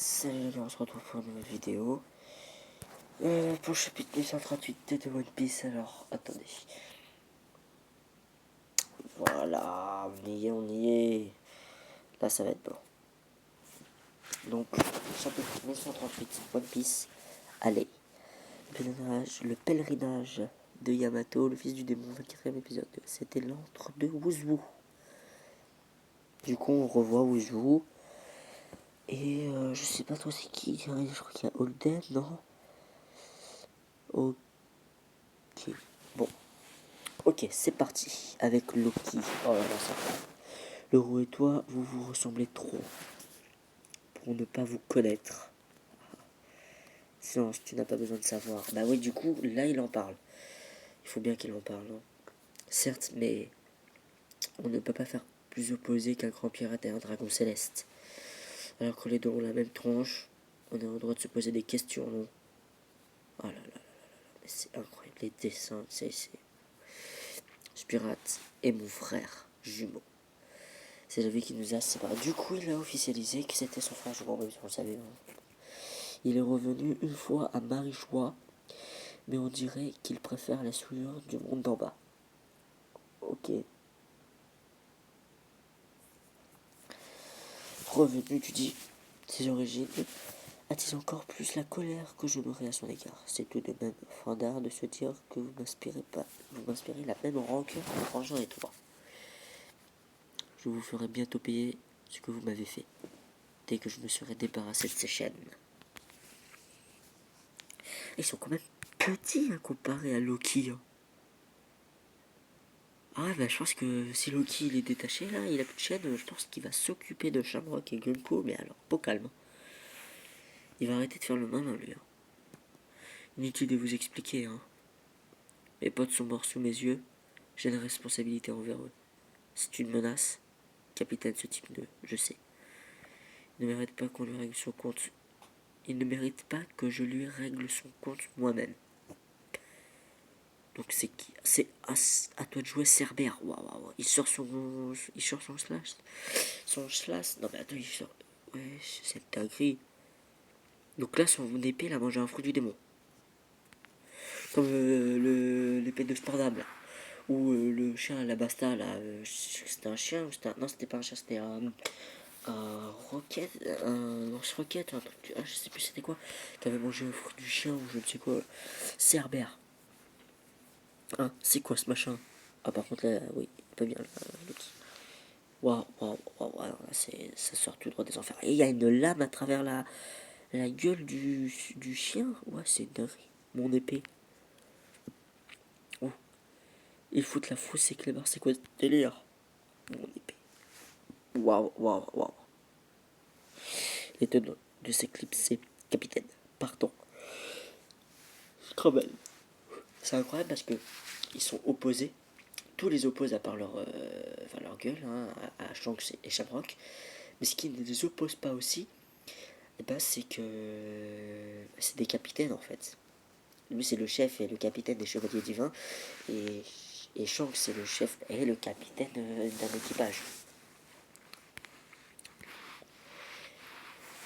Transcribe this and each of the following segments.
Salut les gars, on se retrouve pour une nouvelle vidéo. Pour le chapitre 1138 de One Piece, alors attendez. Voilà, on y est. Là ça va être bon. Donc, chapitre 1138, One Pice, allez. Le pèlerinage de Yamato, le fils du démon, 24e épisode. C'était l'antre de Wuzwu. Du coup, on revoit Wuzwu. Et je sais pas trop c'est qui, je crois qu'il y a Holden, non? Ok. Bon. Ok, c'est parti. Avec Loki. Oh là là, ça va. Le roux et toi, vous vous ressemblez trop. Pour ne pas vous connaître. Silence, tu n'as pas besoin de savoir. Bah oui, du coup, là, il en parle. Il faut bien qu'il en parle. Hein. Certes, mais on ne peut pas faire plus opposé qu'un grand pirate et un dragon céleste. Alors que les deux ont la même tronche, on a le droit de se poser des questions, non? Oh là là là là là, mais c'est incroyable. Les dessins, c'est... Ce pirate est mon frère jumeau. C'est la vie qui nous a séparés. Du coup, il a officialisé que c'était son frère jumeau, même si on le savait. Hein. Il est revenu une fois à Marichois, mais on dirait qu'il préfère la souillure du monde d'en bas. Ok. Revenu, tu dis, ses origines attisent encore plus la colère que je n'aurais à son égard. C'est tout de même fandard de se dire que vous m'inspirez la même rancœur en rangeant les trois. Je vous ferai bientôt payer ce que vous m'avez fait, dès que je me serai débarrassé de ces chaînes. Ils sont quand même petits hein, comparés à Loki. Hein. Ah bah je pense que si Loki il est détaché là, il a plus de chaîne, je pense qu'il va s'occuper de Shamrock et Gunko, mais alors pas calme. Il va arrêter de faire le malin lui. Hein. Inutile de vous expliquer, hein. Mes potes sont morts sous mes yeux, j'ai une responsabilité envers eux. C'est une menace, capitaine ce type de, je sais. Il ne mérite pas qu'on lui règle son compte. Il ne mérite pas que je lui règle son compte moi-même. Donc c'est qui? C'est à toi de jouer Cerbère. Waouh. Il sort son slash. Son slash. Non mais attends, il sort. Ouais, c'est dinguerie. Donc là, son épée, il a mangé un fruit du démon. Comme l'épée de Spardam, là. Ou le chien à la Basta, là. C'était un chien ou c'était un... Non, c'était pas un chien, c'était un roquette. Un lance-roquette, un truc. Ah, je sais plus c'était quoi. Qui avait mangé un fruit du chien ou je ne sais quoi. Cerbère. Hein, c'est quoi ce machin? Ah, par contre, là, oui, pas bien, l'autre. Waouh, ça sort tout droit des enfers. Et il y a une lame à travers la gueule du chien. Ouais, c'est dingue. Mon épée. Oh, ils foutent la fausse, c'est Clébar, c'est quoi ce délire? Mon épée. Waouh. Les tenants de ces clips, c'est capitaine. Pardon. Scrabble. C'est incroyable parce que ils sont opposés. Tous les opposent à part leur gueule, hein, à Shanks et Shamrock. Mais ce qui ne les oppose pas aussi, eh ben, c'est que c'est des capitaines en fait. Lui c'est le chef et le capitaine des chevaliers divins et Shanks c'est le chef et le capitaine d'un équipage.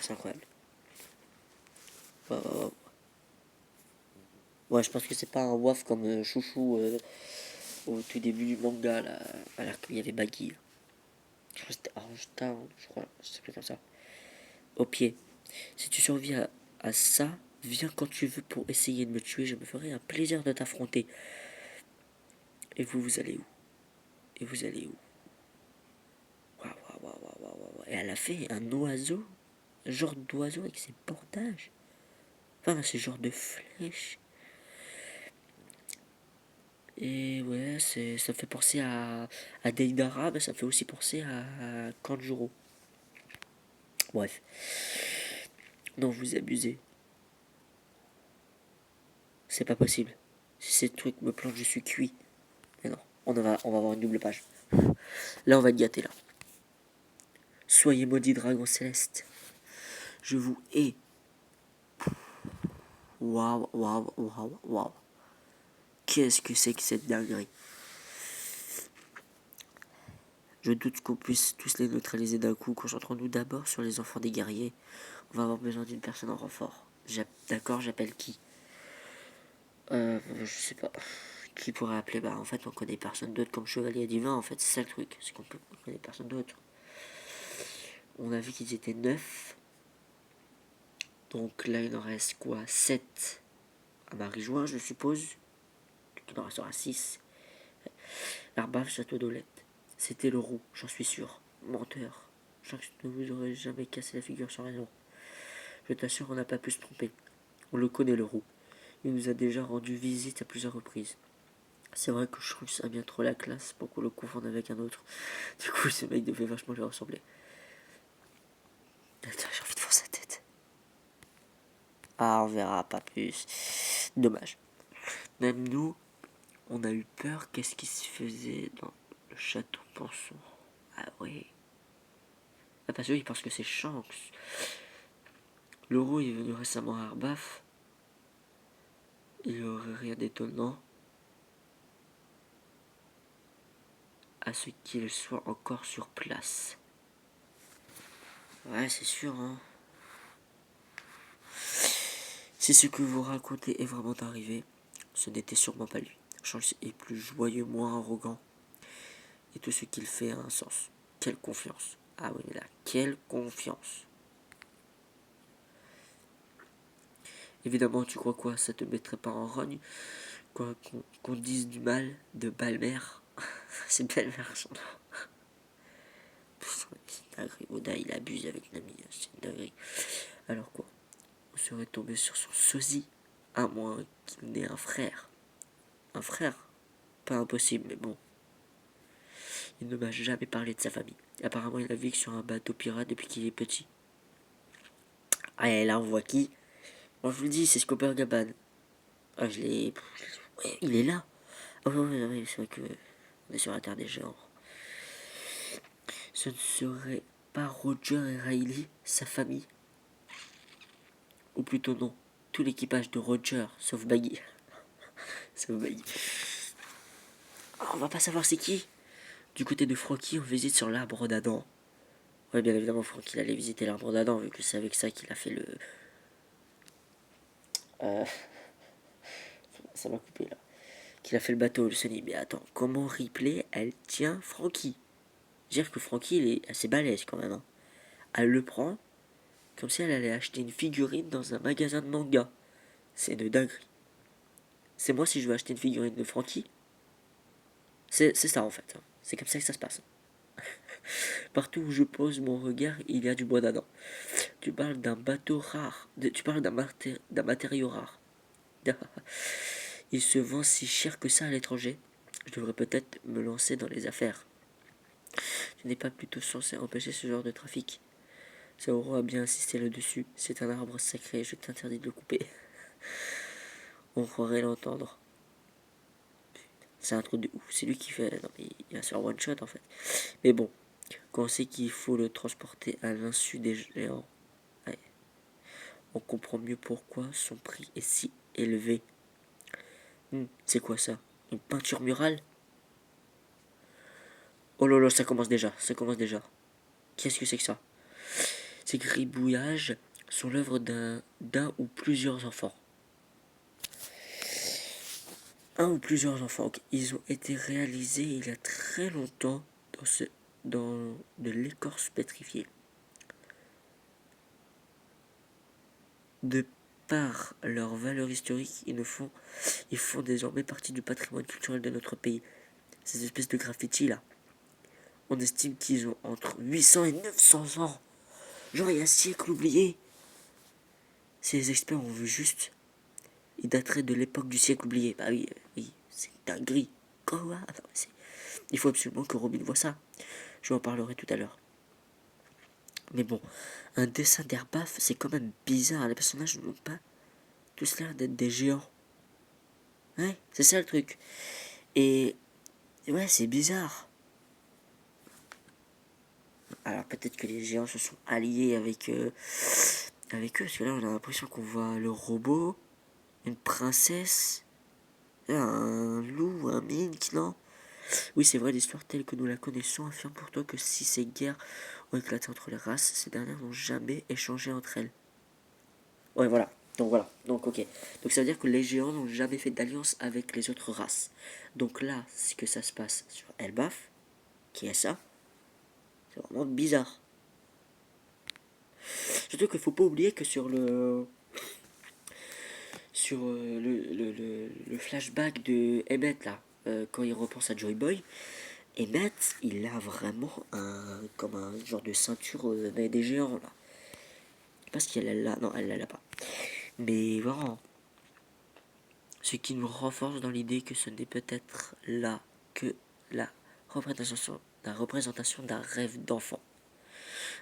C'est incroyable. Ouais. Ouais, je pense que c'est pas un waf comme Chouchou au tout début du manga là, alors qu'il y avait Baggy. Je crois que c'était Orange Town, je crois, ça s'appelait comme ça. Au pied. Si tu surviens à ça, viens quand tu veux pour essayer de me tuer, je me ferai un plaisir de t'affronter. Et vous allez où? Et vous allez où? Waouh. Et elle a fait un oiseau, un genre d'oiseau avec ses portages. Enfin, ce genre de flèche. Et ouais, ça fait penser à Deidara, mais ça fait aussi penser à Kanjuro. Bref. Non, vous abusez. C'est pas possible. Si ces trucs me plantent, je suis cuit. Mais non, on va avoir une double page. Là, on va être gâté, là. Soyez maudits, dragons célestes. Je vous hais. Waouh. Qu'est-ce que c'est que cette dinguerie? Je doute qu'on puisse tous les neutraliser d'un coup. Concentrons-nous d'abord sur les enfants des guerriers. On va avoir besoin d'une personne en renfort. D'accord, j'appelle qui? Je sais pas. Qui pourrait appeler? Bah, en fait, on connaît personne d'autre comme chevalier divin. En fait, c'est ça le truc. C'est qu'on connaît personne d'autre. On a vu qu'ils étaient 9. Donc là, il en reste quoi? 7 à Marie-Join, je suppose. Donc il en restera 6. Arbaf, Château d'Olette. C'était le roux, j'en suis sûr. Menteur. Je ne vous aurais jamais cassé la figure sans raison. Je t'assure, on n'a pas pu se tromper. On le connaît, le roux. Il nous a déjà rendu visite à plusieurs reprises. C'est vrai que Schruss a bien trop la classe pour qu'on le confonde avec un autre. Du coup, ce mec devait vachement lui ressembler. Attends, j'ai envie de voir sa tête. Ah, on verra pas plus. Dommage. Même nous, on a eu peur. Qu'est-ce qui se faisait dans le château Penson? Ah oui. Ah, parce qu'il pense que c'est Shanks. L'euro est venu récemment à Arbaf. Il n'y aurait rien d'étonnant à ce qu'il soit encore sur place. Ouais, c'est sûr, hein. Si ce que vous racontez est vraiment arrivé, ce n'était sûrement pas lui. Charles est plus joyeux, moins arrogant. Et tout ce qu'il fait a un sens. Quelle confiance. Ah oui, mais là, quelle confiance. Évidemment, tu crois quoi? Ça te mettrait pas en rogne qu'on dise du mal de Balmer? C'est Balmer son nom. C'est une dinguerie. Oda, il abuse avec Nami. C'est une dinguerie. Alors quoi? On serait tombé sur son sosie. À moins qu'il n'ait un frère. Un frère? Pas impossible, mais bon. Il ne m'a jamais parlé de sa famille. Apparemment, il navigue sur un bateau pirate depuis qu'il est petit. Ah, et là, on voit qui? Moi, je vous le dis, c'est Scooper Gaban. Ah, je l'ai. Ouais, il est là. Ah, oui, c'est vrai que. On est sur la Terre des Géants. Ce ne serait pas Roger et Riley, sa famille? Ou plutôt non, tout l'équipage de Roger, sauf Baggy. Sauf Baggy. Ah, on va pas savoir c'est qui. Du côté de Frankie, on visite sur l'arbre d'Adam. Ouais, bien évidemment, Frankie il allait visiter l'arbre d'Adam, vu que c'est avec ça qu'il a fait le. Euh, ça m'a coupé là. Qu'il a fait le bateau, le Sony. Mais attends, comment Ripley, elle tient Frankie? Dire que Frankie, il est assez balèze quand même. Hein. Elle le prend comme si elle allait acheter une figurine dans un magasin de manga. C'est une dinguerie. C'est moi si je veux acheter une figurine de Frankie. C'est ça en fait. Hein. C'est comme ça que ça se passe. Partout où je pose mon regard, il y a du bois d'Adam. Tu parles d'un bateau rare. Tu parles d'un matériau rare. Il se vend si cher que ça à l'étranger. Je devrais peut-être me lancer dans les affaires. Tu n'es pas plutôt censé empêcher ce genre de trafic? Saoro a bien insisté là-dessus. C'est un arbre sacré, je t'interdis de le couper. On croirait l'entendre. C'est un truc de ouf. C'est lui qui fait. Non, mais il va se faire one shot en fait. Mais bon, quand on sait qu'il faut le transporter à l'insu des géants, ouais, on comprend mieux pourquoi son prix est si élevé. C'est quoi ça? Une peinture murale? Oh là là, ça commence déjà. Ça commence déjà. Qu'est-ce que c'est que ça? Ces gribouillages sont l'œuvre d'un ou plusieurs enfants. Un ou plusieurs enfants. Okay. Ils ont été réalisés il y a très longtemps dans de l'écorce pétrifiée. De par leur valeur historique, ils font désormais partie du patrimoine culturel de notre pays. Ces espèces de graffitis là. On estime qu'ils ont entre 800 et 900 ans. Genre il y a un siècle oublié. Ces experts ont vu juste. Ils dateraient de l'époque du siècle oublié. Bah oui, oui, c'est dinguerie. Quoi? Il faut absolument que Robin voit ça. Je vous en parlerai tout à l'heure. Mais bon, un dessin d'Airbaf, c'est quand même bizarre. Les personnages n'ont pas tous l'air d'être des géants. Ouais, c'est ça le truc. Et ouais, c'est bizarre. Alors peut-être que les géants se sont alliés avec eux, parce que là on a l'impression qu'on voit le robot, une princesse, un loup, un mink, non? Oui, c'est vrai, l'histoire telle que nous la connaissons affirme pourtant que si ces guerres ont éclaté entre les races, ces dernières n'ont jamais échangé entre elles. Ouais, voilà. Donc, ok. Donc, ça veut dire que les géants n'ont jamais fait d'alliance avec les autres races. Donc là, c'est que ça se passe sur Elbaf. Qui est ça? C'est vraiment bizarre. Surtout qu'il faut pas oublier que sur le flashback de Emmett là, quand il repense à Joy Boy, Emmett, il a vraiment comme un genre de ceinture des géants là. Je sais pas si elle l'a, non, elle l'a pas. Mais vraiment, ce qui nous renforce dans l'idée que ce n'est peut-être là que la représentation d'un rêve d'enfant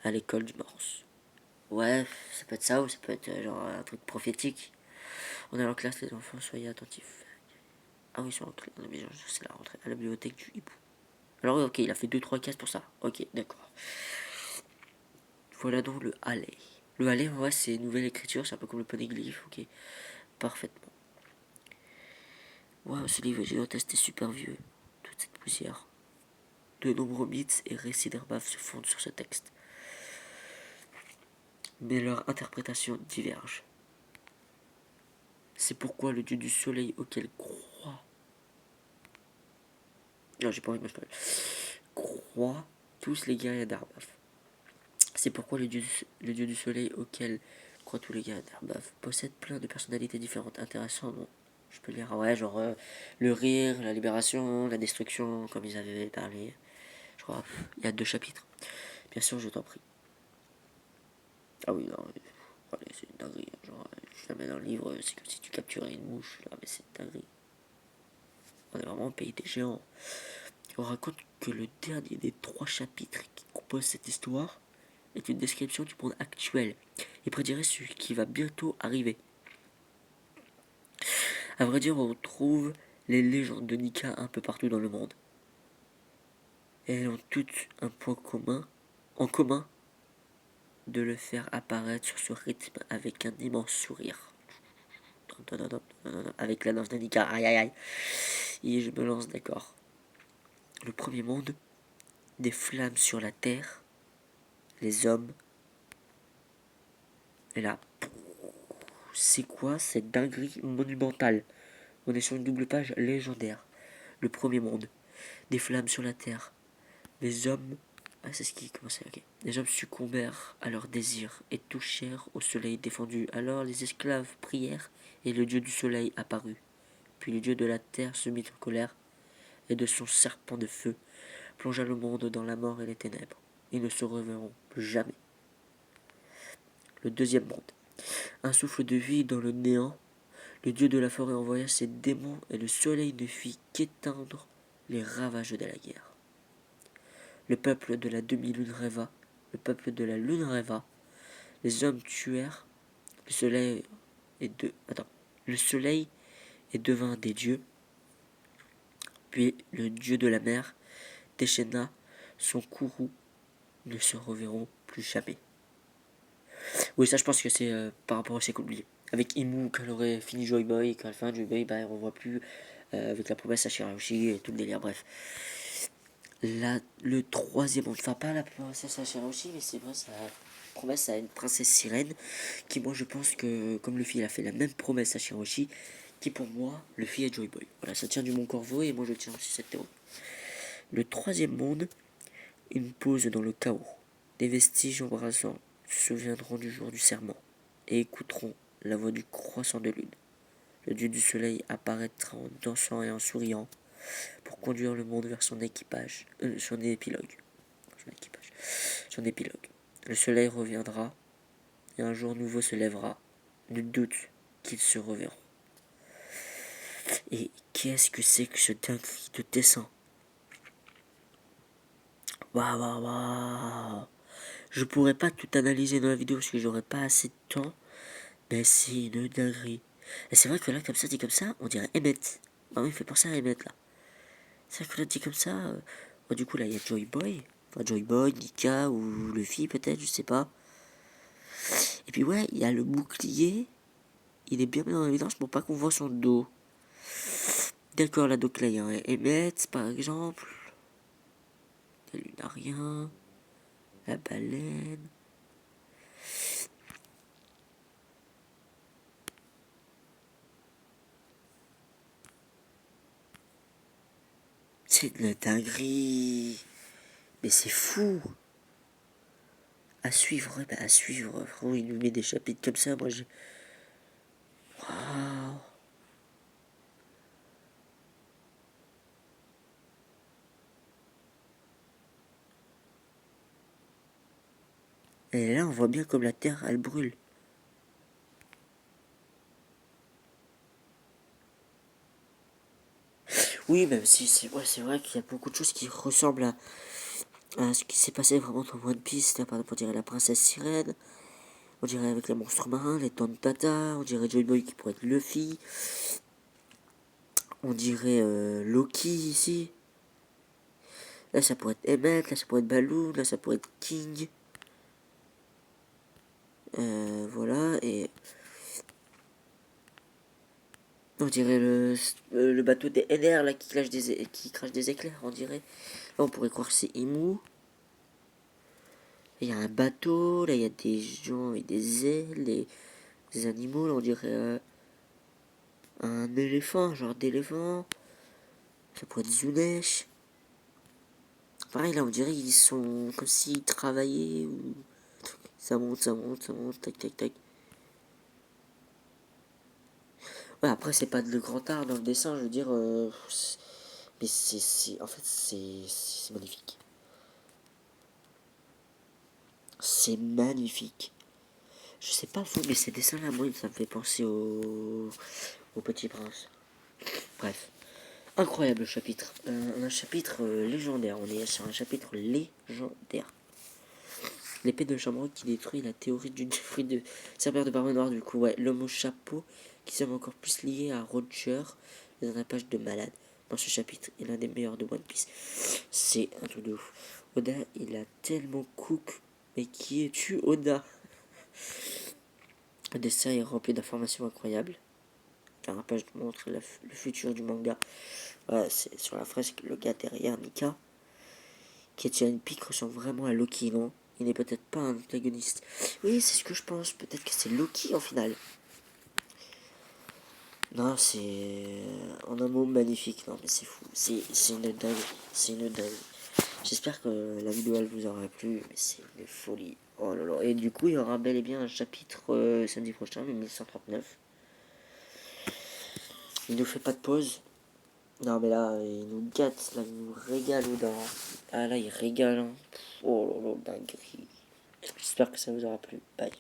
à l'école du Morse. Ouais, ça peut être ça ou ça peut être genre un truc prophétique. On est en classe, les enfants, soyez attentifs. Ah oui, ils sont rentrés dans la maison, c'est la rentrée à la bibliothèque du hibou. Alors ok, il a fait 2-3 cases pour ça. Ok, d'accord. Voilà donc le Halley. Le Halley, en vrai, c'est une nouvelle écriture, c'est un peu comme le poneglyphe, ok. Parfaitement. Waouh, ce livre est gigantesque et super vieux. Toute cette poussière. De nombreux mythes et récits d'Herbaf se fondent sur ce texte. Mais leur interprétation diverge. C'est pourquoi le dieu du soleil auquel croient. Non, j'ai pas envie de me spoiler. Croient tous les guerriers d'Arbaf. C'est pourquoi le dieu du soleil auquel croient tous les guerriers d'Arbaf possède plein de personnalités différentes, intéressantes. Bon, je peux lire, ouais, genre le rire, la libération, la destruction, comme ils avaient parlé. Je crois, il y a 2 chapitres. Bien sûr, je t'en prie. Ah oui, non, allez, c'est une dinguerie. Genre, jamais dans le livre, c'est comme si tu capturais une mouche. Là, mais c'est une dinguerie. On est vraiment au pays des géants. On raconte que le dernier des 3 chapitres qui composent cette histoire est une description du monde actuel et prédirait ce qui va bientôt arriver. À vrai dire, on trouve les légendes de Nika un peu partout dans le monde. Et elles ont toutes un point commun, en commun, de le faire apparaître sur ce rythme avec un immense sourire. Avec la danse de Nika, aïe aïe aïe. Et je me lance, d'accord. Le premier monde, des flammes sur la terre, les hommes. Et là, c'est quoi cette dinguerie monumentale? On est sur une double page légendaire. Le premier monde, des flammes sur la terre. Les hommes. Ah, c'est ce qui commençait, ok. Les hommes succombèrent à leurs désirs et touchèrent au soleil défendu. Alors les esclaves prièrent et le dieu du soleil apparut. Puis le dieu de la terre se mit en colère et de son serpent de feu plongea le monde dans la mort et les ténèbres. Ils ne se reverront plus jamais. Le deuxième monde. Un souffle de vie dans le néant. Le dieu de la forêt envoya ses démons et le soleil ne fit qu'éteindre les ravages de la guerre. Le peuple de la demi-lune rêva, le peuple de la lune rêva, les hommes tuèrent, le soleil le soleil et devint des dieux, puis le dieu de la mer déchaîna son courroux, ne se reverront plus jamais. Oui, ça je pense que c'est par rapport à ses oublié. Avec Imu, quand elle aurait fini Joy Boy, et qu'à la fin Joy Boy, bah, on ne revoit plus avec la promesse à Shirahoshi et tout le délire, bref. Le troisième, enfin pas la princesse à Shirahoshi, mais c'est vrai, ça promesse à une princesse sirène, qui moi je pense que, comme Luffy il a fait la même promesse à Shirahoshi, qui pour moi, Luffy est Joy Boy. Voilà, ça tient du Mont Corvo et moi je tiens aussi cette théorie. Le troisième monde, une pause dans le chaos. Des vestiges embrasants se souviendront du jour du serment et écouteront la voix du croissant de lune. Le dieu du soleil apparaîtra en dansant et en souriant pour conduire le monde vers son équipage, son épilogue. Son épilogue. Le soleil reviendra et un jour nouveau se lèvera. Nul doute qu'ils se reverront. Et qu'est-ce que c'est que ce dinguerie de dessin? Waouh, waouh, waouh. Je pourrais pas tout analyser dans la vidéo parce que j'aurais pas assez de temps. Mais c'est une dinguerie. Et c'est vrai que là, comme ça, dit comme ça, on dirait Emmett. Ah oui, il fait penser à Emmett là. C'est vrai que là, dit comme ça. Du coup, là, il y a Joy Boy. Enfin, Joy Boy, Nika ou Luffy peut-être, je sais pas. Et puis ouais, il y a le bouclier. Il est bien mis en évidence pour pas qu'on voit son dos. D'accord, là, donc là, il y a un Emmet, par exemple. Le lunarien. La baleine. C'est de la dinguerie. Mais c'est fou. À suivre, ouais, bah à suivre. Frérot, il nous met des chapitres comme ça. Moi, j'ai. Waouh. Et là, on voit bien comme la terre, elle brûle. Oui, même si c'est ouais, c'est vrai qu'il y a beaucoup de choses qui ressemblent à ce qui s'est passé vraiment dans One Piece. Là, par exemple, on dirait la princesse sirène. On dirait avec les monstres marins, les Tantata. On dirait Joy Boy qui pourrait être Luffy. On dirait Loki ici. Là, ça pourrait être Emmet. Là, ça pourrait être Baloo. Là, ça pourrait être King. Voilà. Et on dirait le bateau des NR là, qui crache des éclairs. On dirait. Là, on pourrait croire que c'est Imu. Il y a un bateau. Là, il y a des gens avec des ailes. Des animaux. Là, on dirait un éléphant. Un genre d'éléphant. Ça pourrait être Zunesh. Pareil, là, on dirait qu'ils sont comme s'ils travaillaient ou. Ça monte, ça monte, ça monte, tac, tac, tac. Ouais, après, c'est pas de le grand art dans le dessin, je veux dire. Mais en fait, c'est magnifique. C'est magnifique. Je sais pas vous, mais ces dessins-là, moi, ça me fait penser au Petit Prince. Bref, incroyable chapitre. Un chapitre légendaire. On est sur un chapitre légendaire. L'épée de Chambron qui détruit la théorie du fruit de Cerbère de Barbe Noire, du coup, ouais. L'homme au chapeau qui semble encore plus lié à Roger dans la page de malade. Dans ce chapitre est l'un des meilleurs de One Piece. C'est un truc de ouf. Oda, il a tellement cook. Mais qui es-tu, Oda? Le dessin est rempli d'informations incroyables. Car la page montre le futur du manga. Voilà, c'est sur la fresque, le gars derrière Nika, qui tient une pique, ressemble vraiment à Loki, non? Il n'est peut-être pas un antagoniste. Oui, c'est ce que je pense. Peut-être que c'est Loki en finale. Non, c'est en un mot magnifique. Non, mais c'est fou. C'est une dingue. C'est une dingue. J'espère que la vidéo elle vous aura plu. Mais c'est une folie. Oh là là. Et du coup, il y aura bel et bien un chapitre samedi prochain, le 1139. Il nous fait pas de pause. Non, mais là, il nous gâte. Là, il nous régale au dents. Ah là, il régale. Hein. Oh là là, dinguerie. J'espère que ça vous aura plu. Bye.